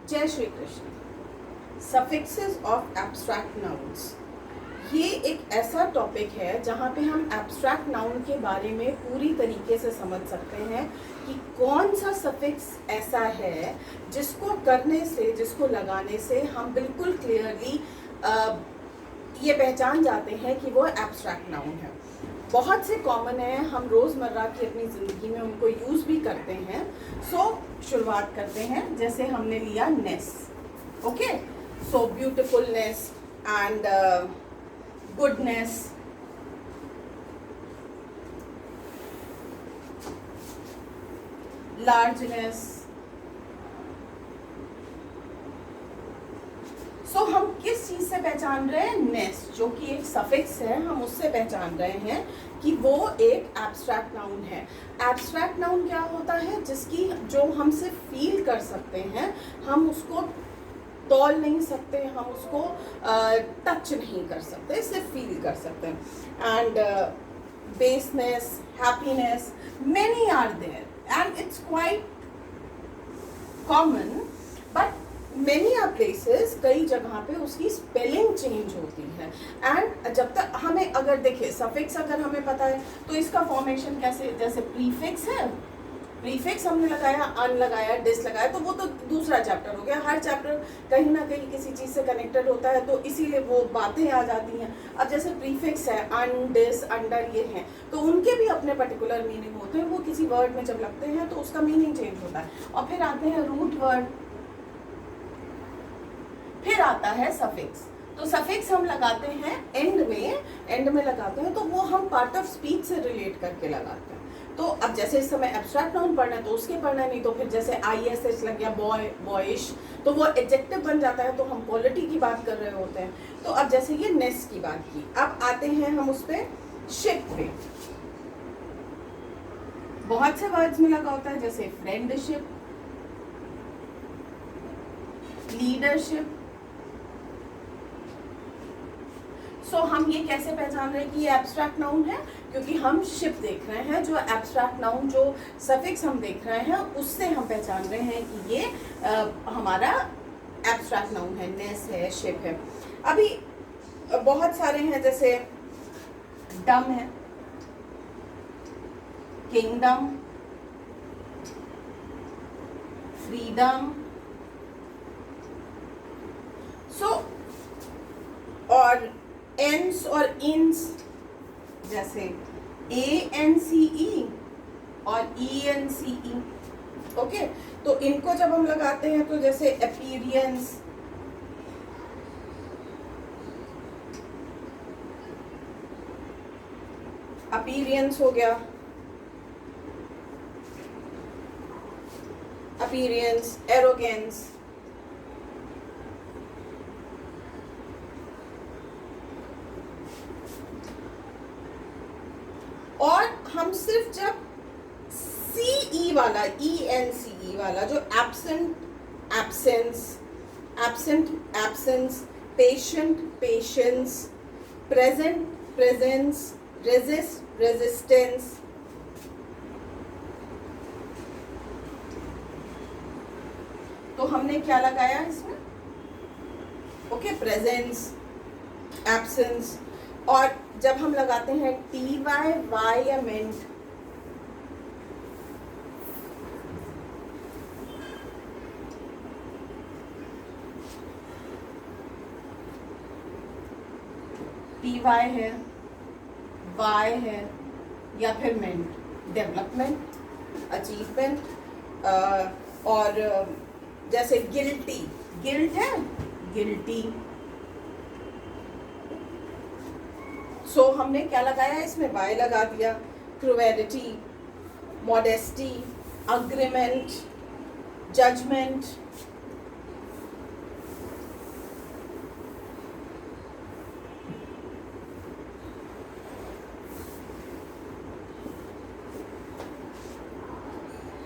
जय Shri Krishna. Suffixes of abstract nouns, ये एक ऐसा टॉपिक है जहाँ पे हम एब्स्ट्रैक्ट नाउन के बारे में पूरी तरीके से समझ सकते हैं कि कौन सा सफिक्स ऐसा है जिसको करने से, जिसको लगाने से हम बिल्कुल क्लियरली ये पहचान जाते हैं कि वो एब्स्ट्रैक्ट नाउन है। बहुत से कॉमन है, हम रोज़मर्रा की अपनी ज़िंदगी में उनको यूज़ भी करते हैं। शुरुआत करते हैं। जैसे हमने लिया ness, okay, so beautifulness and goodness, largeness. हम किस चीज से पहचान रहे हैं? नेस, जो कि एक सफिक्स है, हम उससे पहचान रहे हैं कि वो एक एब्स्ट्रैक्ट नाउन है। एब्स्ट्रैक्ट नाउन क्या होता है? जिसकी जो हम सिर्फ फील कर सकते हैं, हम उसको तौल नहीं सकते, हम उसको टच नहीं कर सकते, सिर्फ फील कर सकते हैं। And baseness, happiness, many are there and it's quite common, but many are places, कई जगह पे उसकी स्पेलिंग चेंज होती है। एंड जब तक हमें, अगर देखिए सफिक्स अगर हमें पता है तो इसका फॉर्मेशन कैसे, जैसे प्रीफिक्स है, प्रीफिक्स हमने लगाया, अन लगाया, डिस लगाया, तो वो तो दूसरा चैप्टर हो गया। हर चैप्टर कहीं ना कहीं किसी चीज़ से कनेक्टेड होता है, तो इसीलिए वो बातें आ जाती हैं। अब जैसे प्रीफिक्स है, अन, डिस, अंडर, ये हैं, तो उनके भी अपने पर्टिकुलर मीनिंग होते हैं। वो किसी वर्ड में जब लगते हैं तो उसका मीनिंग चेंज होता है। और फिर आते हैं रूट वर्ड, फिर आता है सफिक्स। तो सफिक्स हम लगाते हैं एंड में लगाते हैं, तो वो हम पार्ट ऑफ स्पीच से रिलेट करके लगाते हैं। तो अब जैसे इस समय एब्स्ट्रैक्ट नाउन पढ़ना है तो उसके पढ़ना नहीं, तो फिर जैसे ISH लग गया, बॉय, बॉयिश, तो वो एडजेक्टिव बन जाता है, तो हम क्वालिटी की बात कर रहे होते हैं। तो अब जैसे ये नेस की बात की, अब आते हैं हम उस पे शिप पे। बहुत से वर्ड्स में लगा होता है, जैसे फ्रेंडशिप, लीडरशिप। हम ये कैसे पहचान रहे हैं कि ये एब्स्ट्रैक्ट नाउन है? क्योंकि हम शिप देख रहे हैं, जो एब्स्ट्रैक्ट नाउन, जो सफिक्स हम देख रहे हैं, उससे हम पहचान रहे हैं कि ये हमारा एब्स्ट्रैक्ट नाउन है, नेस है, शिप है। अभी बहुत सारे हैं, जैसे डम है, किंगडम, फ्रीडम। और एंस और इंस, जैसे ANCE और ENCE, ओके। तो इनको जब हम लगाते हैं तो जैसे अपीयरेंस, अपीयरेंस हो गया, अपीयरेंस, एरोगेंस। और हम सिर्फ जब CE वाला, ENCE वाला, जो absent, absence, absent, absence, patient, patience, present, presence, resist, resistance, तो हमने क्या लगाया इसमें? Okay, presence, absence. और जब हम लगाते हैं TY, वायमेंट, TY है, Y है, या फिर मेंट, डेवलपमेंट, अचीवमेंट। और जैसे गिल्टी, गिल्ट है, गिल्टी। हमने क्या लगाया इसमें? वाई लगा दिया। Cruelty, modesty, agreement, judgement.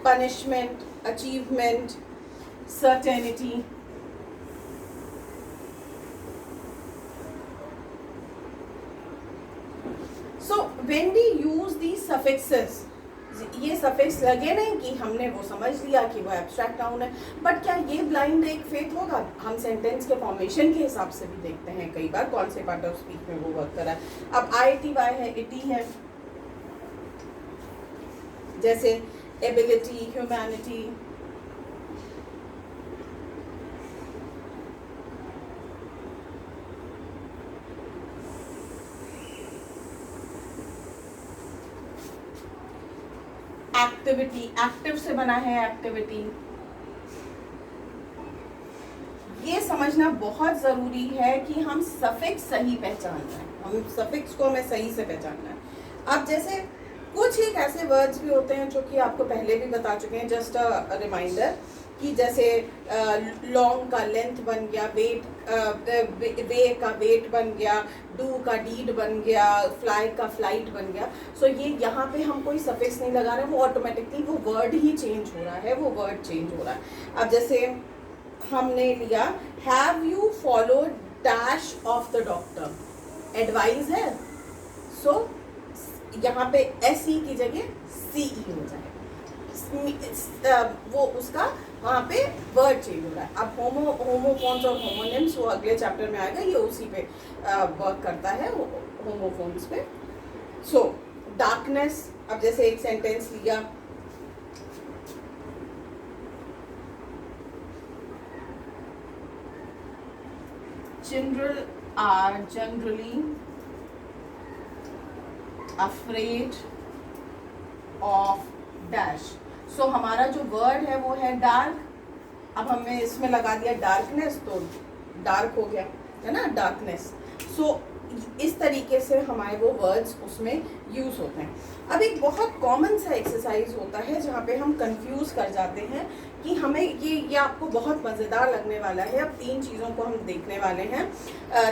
Punishment, achievement, certainty. when we use these suffixes, ये सफिक्स लगे नहीं कि हमने वो समझ लिया कि वो एब्स्ट्रैक्ट नाउन है, बट क्या ये ब्लाइंड एक फेथ होगा? हम सेंटेंस के फॉर्मेशन के हिसाब से भी देखते हैं कई बार कौन से पार्ट ऑफ स्पीच में वो वर्क कर रहा है। अब ITY है, इटी है, जैसे एबिलिटी, ह्यूमैनिटी, एक्टिविटी, एक्टिव से बना है एक्टिविटी। ये समझना बहुत जरूरी है कि हम सफिक्स सही पहचानना है, हम सफिक्स को हमें सही से पहचानना है। अब जैसे कुछ एक ऐसे वर्ड्स भी होते हैं जो कि आपको पहले भी बता चुके हैं, जस्ट अ रिमाइंडर, कि जैसे लॉन्ग का लेंथ बन गया, वेट, वे का वेट बन गया, डू का डीड बन गया, फ्लाई का फ्लाइट बन गया। सो ये यहाँ पे हम कोई सफिक्स नहीं लगा रहे, वो ऑटोमेटिकली वो वर्ड ही चेंज हो रहा है, वो वर्ड चेंज हो रहा है। अब जैसे हमने लिया have you follow dash of the doctor, advice है, सो यहाँ पे SE की जगह CE हो जाएगा, वो उसका वहाँ पे वर्ड चेंज हो रहा है। अब होमोफोन्स और होमोनिम्स वो अगले चैप्टर में आएगा, ये उसी पे वर्क करता है, होमोफोन्स पे। सो डार्कनेस, अब जैसे एक सेंटेंस लिया, children are generally afraid of dash। सो हमारा जो वर्ड है वो है डार्क, अब हमने इसमें लगा दिया डार्कनेस, तो डार्क हो गया, है ना, डार्कनेस। सो इस तरीके से हमारे वो वर्ड्स उसमें यूज होते हैं। अब एक बहुत कॉमन सा एक्सरसाइज होता है जहाँ पे हम कंफ्यूज कर जाते हैं कि हमें ये आपको बहुत मज़ेदार लगने वाला है। अब 3 चीज़ों को हम देखने वाले हैं।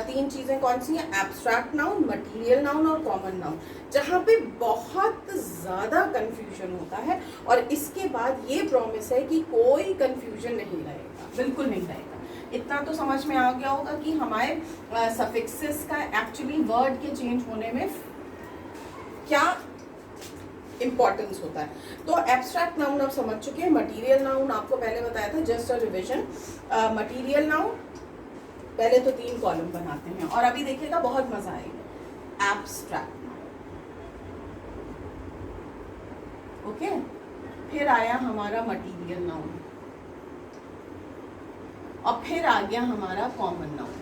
3 चीज़ें कौन सी हैं? एब्स्ट्रैक्ट नाउन, मटीरियल नाउन और कॉमन नाउन, जहाँ पे बहुत ज़्यादा कंफ्यूजन होता है। और इसके बाद ये प्रॉमिस है कि कोई कंफ्यूजन नहीं रहेगा, बिल्कुल नहीं रहेगा। इतना तो समझ में आ गया होगा कि हमारे सफिक्सेस का एक्चुअली वर्ड के चेंज होने में क्या इंपॉर्टेंस होता है। तो एब्स्ट्रैक्ट नाउन आप समझ चुके हैं। मटीरियल नाउन आपको पहले बताया था, just a revision. Material noun पहले तो 3 कॉलम बनाते हैं और अभी देखिएगा बहुत मजा आएगा। एब्स्ट्रैक्ट नाउन, ओके, फिर आया हमारा मटीरियल नाउन और फिर आ गया हमारा कॉमन नाउन।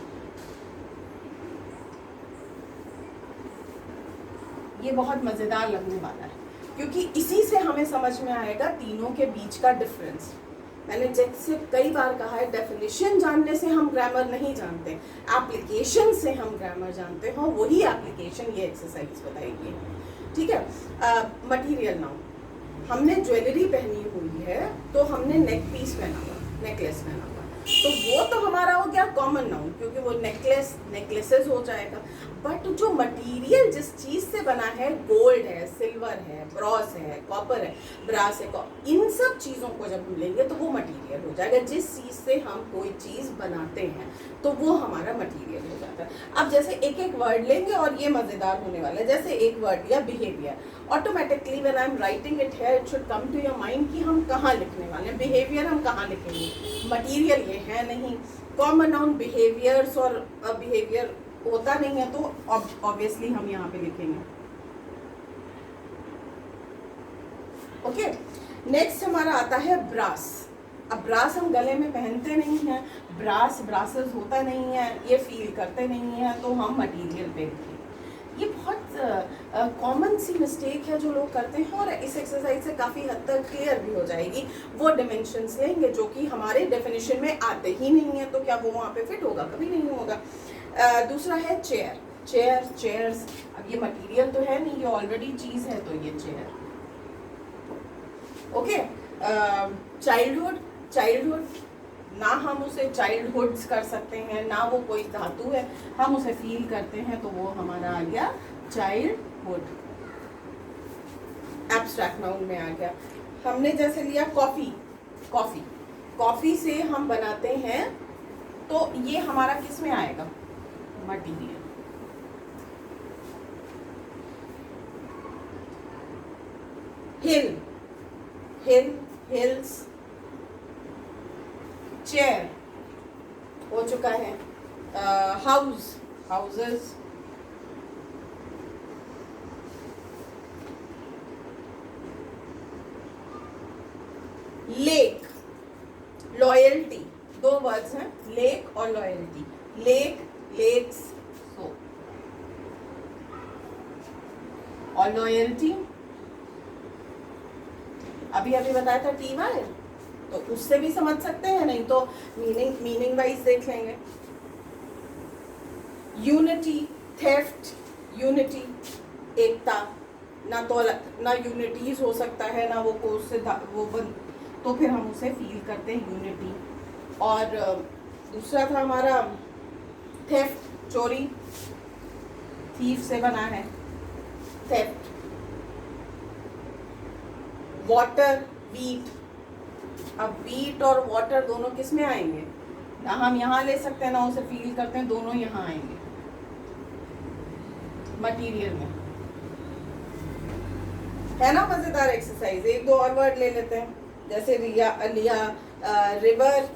ये बहुत मजेदार लगने वाला है क्योंकि इसी से हमें समझ में आएगा तीनों के बीच का डिफरेंस। मैंने जैसे कई बार कहा है, डेफिनेशन जानने से हम ग्रामर नहीं जानते, एप्लीकेशन से हम ग्रामर जानते हैं। वही एप्लीकेशन ये एक्सरसाइज बताएगी, ठीक है। मटीरियल नाउन, हमने ज्वेलरी पहनी हुई है तो हमने नेक पीस पहना हुआ, नेकलेस पहना हुआ, तो वो तो हमारा हो गया कॉमन नाउन क्योंकि वो नेकलेसेस हो जाएगा। बट जो मटेरियल जिस चीज से बना है, गोल्ड है, सिल्वर है, ब्रॉस है, कॉपर है, ब्रास है, इन सब चीजों को जब हम लेंगे तो वो मटेरियल हो जाएगा। जिस चीज से हम कोई चीज बनाते हैं तो वो हमारा मटेरियल हो जाता है। अब जैसे एक एक वर्ड लेंगे और ये मजेदार होने वाला है। जैसे एक वर्ड लिया behaviour, automatically when I am writing it here it should come to your mind कि हम कहाँ लिखने वाले हैं। बिहेवियर हम कहाँ लिखेंगे, मटीरियल ये है नहीं। कॉमन नाउन बिहेवियर्स और बिहेवियर होता नहीं है तो ऑब्वियसली हम यहाँ पे लिखेंगे, ओके। नेक्स्ट हमारा आता है ब्रास। अब ब्रास हम गले में पहनते नहीं हैं, ब्रासेस होता नहीं है, ये फील करते नहीं है, तो हम मटेरियल पे लिखेंगे। ये बहुत कॉमन सी मिस्टेक है जो लोग करते हैं और इस एक्सरसाइज से काफ़ी हद तक क्लियर भी हो जाएगी। वो डिमेंशंस लेंगे जो कि हमारे डेफिनेशन में आते ही नहीं है, तो क्या वो वहाँ पे फिट होगा? कभी नहीं होगा। दूसरा है चेयर्स। अब ये मटेरियल तो है नहीं, ये ऑलरेडी चीज़ है, तो ये चेयर, ओके। चाइल्डहुड, ना हम उसे चाइल्डहुड्स कर सकते हैं, ना वो कोई धातु है, हम उसे फील करते हैं, तो वो हमारा आ गया चाइल्डहुड, एब्स्ट्रैक्ट नाउन में आ गया। हमने जैसे लिया कॉफी से हम बनाते हैं, तो ये हमारा किस में आएगा? मटीरियल। हिल, हिल, हिल्स। चेयर हो चुका है। House, houses. Lake, loyalty. दो वर्ड्स हैं, लेक और लॉयल्टी। लेक, लेक्स, सो। और लॉयल्टी अभी अभी बताया था, टी वाई, तो उससे भी समझ सकते हैं, नहीं तो मीनिंग वाइज देख लेंगे। यूनिटी, थेफ्ट, यूनिटी, एकता। ना यूनिटीज हो सकता है, ना वो कोर्स से तो फिर हम उसे फील करते हैं यूनिटी। और दूसरा था हमारा थेफ्ट, चोरी, थीफ से बना है थेफ्ट। Water, wheat. अब वीट और वाटर दोनों किस में आएंगे? ना हम यहाँ ले सकते हैं, ना उसे फील करते हैं, दोनों यहाँ आएंगे मटीरियल में। है ना मजेदार एक्सरसाइज? एक दो और वर्ड ले लेते हैं, जैसे लिया रिवर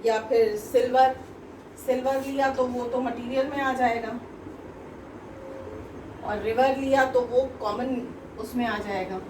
या फिर सिल्वर। सिल्वर लिया तो वो तो मटेरियल में आ जाएगा, और रिवर लिया तो वो कॉमन उसमें आ जाएगा।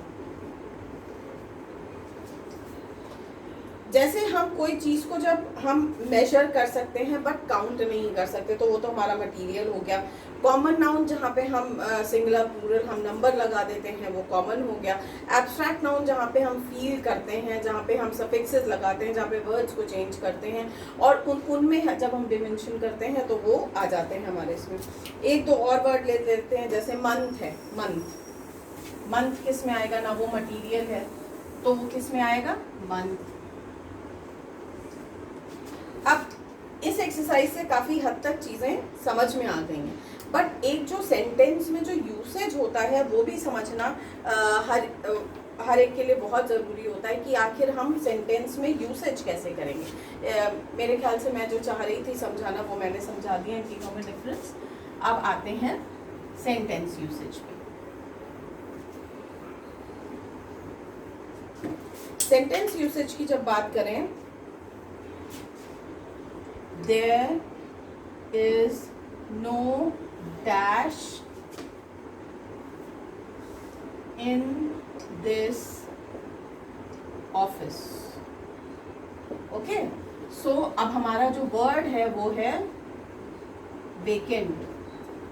जैसे हम कोई चीज को जब हम मेजर कर सकते हैं बट काउंट नहीं कर सकते, तो वो तो हमारा मटेरियल हो गया। कॉमन नाउन जहाँ पे हम सिंगुलर प्लूरल हम नंबर लगा देते हैं, वो कॉमन हो गया। एब्स्ट्रैक्ट नाउन जहाँ पे हम फील करते हैं, जहाँ पे हम सफिक्सेस लगाते हैं, जहाँ पे वर्ड्स को चेंज करते हैं, और उनमें जब हम डिमेंशन करते हैं तो वो आ जाते हैं हमारे इसमें। एक दो और वर्ड ले लेते हैं, जैसे मंथ है। मंथ, मंथ किस में आएगा? ना वो मटीरियल है, तो वो किस में आएगा? मंथ। अब इस एक्सरसाइज से काफ़ी हद तक चीज़ें समझ में आ गई हैं, बट एक जो सेंटेंस में जो यूसेज होता है वो भी समझना हर एक के लिए बहुत ज़रूरी होता है कि आखिर हम सेंटेंस में यूसेज कैसे करेंगे। मेरे ख्याल से मैं जो चाह रही थी समझाना वो मैंने समझा दिया, इन तीनों में डिफरेंस। अब आते हैं सेंटेंस यूसेज पे। सेंटेंस यूसेज की जब बात करें, there is no dash in this office. Okay, so अब हमारा जो वर्ड है वो है वेकेंट।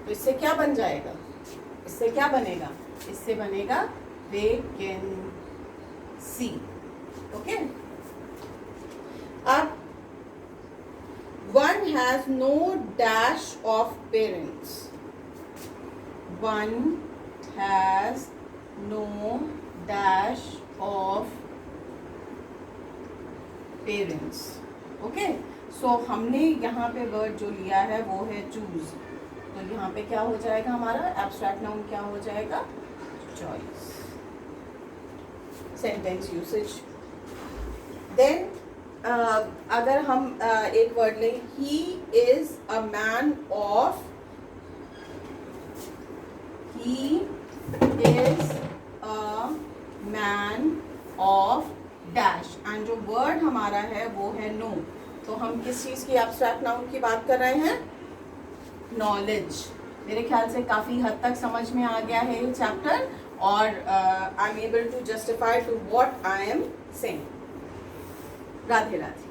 तो इससे क्या बन जाएगा? इससे क्या बनेगा? इससे बनेगा वेकेंसी। ओके, अब one has no dash of parents. One has no dash of parents. Okay? So हमने यहाँ पे वर्ड जो लिया है वो है चूज, तो यहाँ पे क्या हो जाएगा हमारा एब्स्ट्रैक्ट नाउन? क्या हो जाएगा? चॉइस। Sentence usage. देन अगर हम एक वर्ड लें, he is a man of, he is a man of dash, and जो वर्ड हमारा है वो है नो। तो हम किस चीज़ की एब्स्ट्रैक्ट नाउन की बात कर रहे हैं? नॉलेज। मेरे ख्याल से काफ़ी हद तक समझ में आ गया है ये चैप्टर, और I am able to justify to what I am saying. Radhe Radhe.